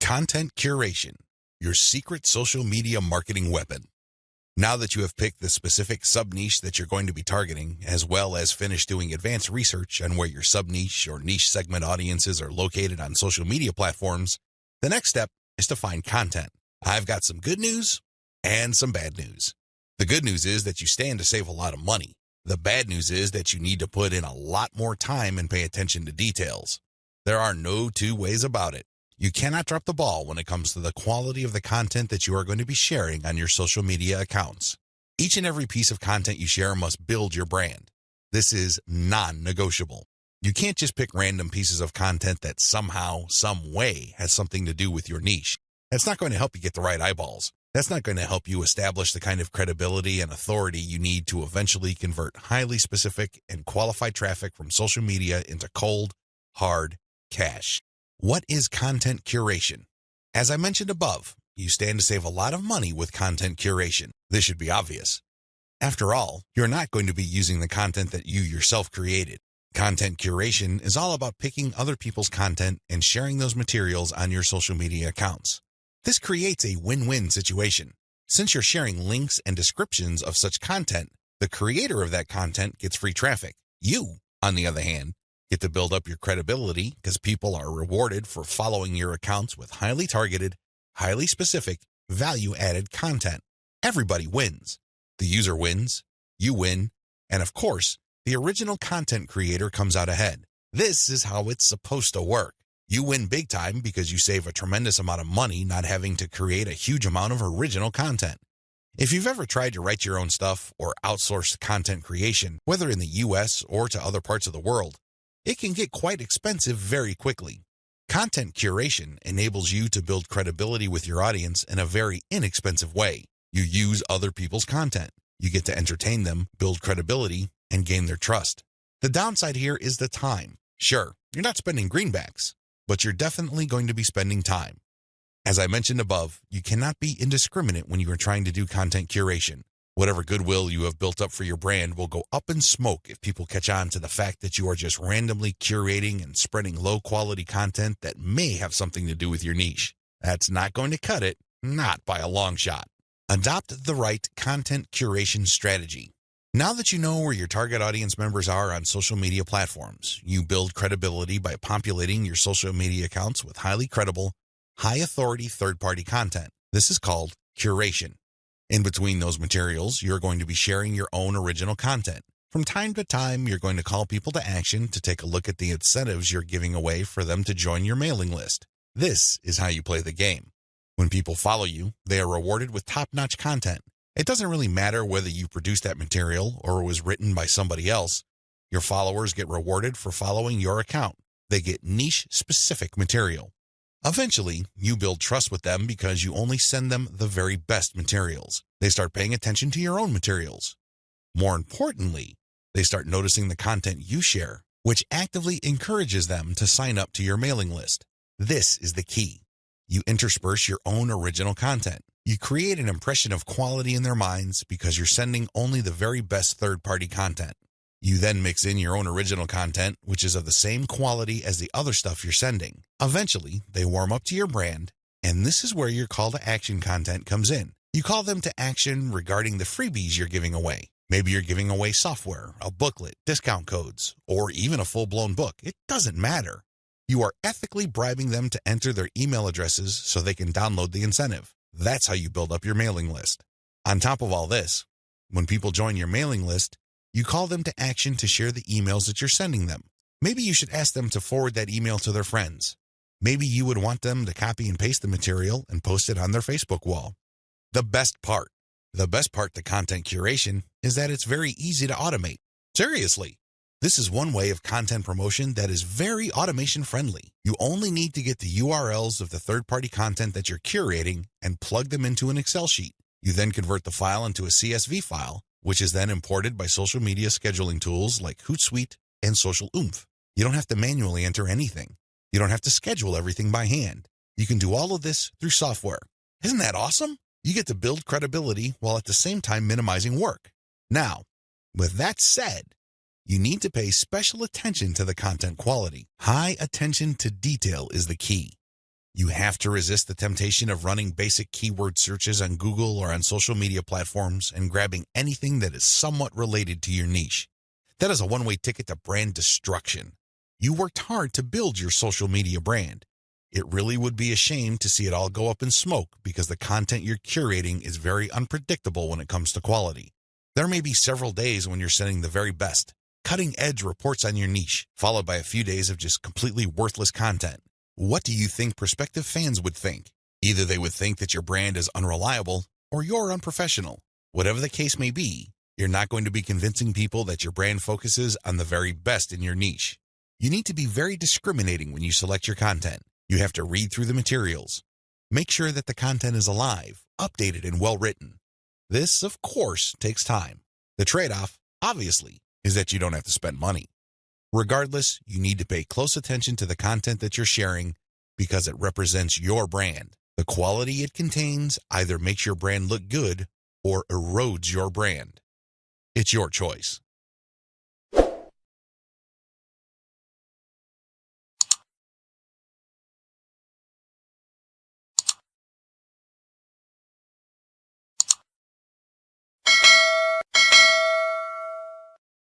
Content curation, your secret social media marketing weapon. Now that you have picked the specific sub-niche that you're going to be targeting, as well as finished doing advanced research on where your sub-niche or niche segment audiences are located on social media platforms, the next step is to find content. I've got some good news and some bad news. The good news is that you stand to save a lot of money. The bad news is that you need to put in a lot more time and pay attention to details. There are no two ways about it. You cannot drop the ball when it comes to the quality of the content that you are going to be sharing on your social media accounts. Each and every piece of content you share must build your brand. This is non-negotiable. You can't just pick random pieces of content that somehow, some way has something to do with your niche. That's not going to help you get the right eyeballs. That's not going to help you establish the kind of credibility and authority you need to eventually convert highly specific and qualified traffic from social media into cold, hard cash. What is content curation? As I mentioned above, you stand to save a lot of money with content curation. This should be obvious. After all, you're not going to be using the content that you yourself created. Content curation is all about picking other people's content and sharing those materials on your social media accounts. This creates a win-win situation. Since you're sharing links and descriptions of such content, the creator of that content gets free traffic. You, on the other hand, get to build up your credibility because people are rewarded for following your accounts with highly targeted, highly specific, value-added content. Everybody wins. The user wins, you win, and of course, the original content creator comes out ahead. This is how it's supposed to work. You win big time because you save a tremendous amount of money not having to create a huge amount of original content. If you've ever tried to write your own stuff or outsourced content creation, whether in the US or to other parts of the world, it can get quite expensive very quickly. Content curation enables you to build credibility with your audience in a very inexpensive way. You use other people's content. You get to entertain them, build credibility, and gain their trust. The downside here is the time. Sure, you're not spending greenbacks, but you're definitely going to be spending time. As I mentioned above, you cannot be indiscriminate when you are trying to do content curation. Whatever goodwill you have built up for your brand will go up in smoke if people catch on to the fact that you are just randomly curating and spreading low-quality content that may have something to do with your niche. That's not going to cut it, not by a long shot. Adopt the right content curation strategy. Now that you know where your target audience members are on social media platforms, you build credibility by populating your social media accounts with highly credible, high-authority third-party content. This is called curation. In between those materials, you're going to be sharing your own original content. From time to time, you're going to call people to action to take a look at the incentives you're giving away for them to join your mailing list. This is how you play the game. When people follow you, they are rewarded with top-notch content. It doesn't really matter whether you produced that material or it was written by somebody else. Your followers get rewarded for following your account. They get niche-specific material. Eventually, you build trust with them because you only send them the very best materials. They start paying attention to your own materials. More importantly, they start noticing the content you share, which actively encourages them to sign up to your mailing list. This is the key. You intersperse your own original content. You create an impression of quality in their minds because you're sending only the very best third-party content. You then mix in your own original content, which is of the same quality as the other stuff you're sending. Eventually, they warm up to your brand, and this is where your call to action content comes in. You call them to action regarding the freebies you're giving away. Maybe you're giving away software, a booklet, discount codes, or even a full-blown book. It doesn't matter. You are ethically bribing them to enter their email addresses so they can download the incentive. That's how you build up your mailing list. On top of all this, when people join your mailing list, you call them to action to share the emails that you're sending them. Maybe you should ask them to forward that email to their friends. Maybe you would want them to copy and paste the material and post it on their Facebook wall. The best part to content curation is that it's very easy to automate. Seriously, this is one way of content promotion that is very automation friendly. You only need to get the URLs of the third-party content that you're curating and plug them into an Excel sheet. You then convert the file into a CSV file, which is then imported by social media scheduling tools like Hootsuite and Social Oomph. You don't have to manually enter anything. You don't have to schedule everything by hand. You can do all of this through software. Isn't that awesome? You get to build credibility while at the same time minimizing work. Now, with that said, you need to pay special attention to the content quality. High attention to detail is the key. You have to resist the temptation of running basic keyword searches on Google or on social media platforms and grabbing anything that is somewhat related to your niche. That is a one-way ticket to brand destruction. You worked hard to build your social media brand. It really would be a shame to see it all go up in smoke because the content you're curating is very unpredictable when it comes to quality. There may be several days when you're sending the very best, cutting-edge reports on your niche, followed by a few days of just completely worthless content. What do you think prospective fans would think? Either they would think that your brand is unreliable or you're unprofessional. Whatever the case may be, you're not going to be convincing people that your brand focuses on the very best in your niche. You need to be very discriminating when you select your content. You have to read through the materials. Make sure that the content is alive, updated, and well-written. This, of course, takes time. The trade-off, obviously, is that you don't have to spend money. Regardless, you need to pay close attention to the content that you're sharing because it represents your brand. The quality it contains either makes your brand look good or erodes your brand. It's your choice.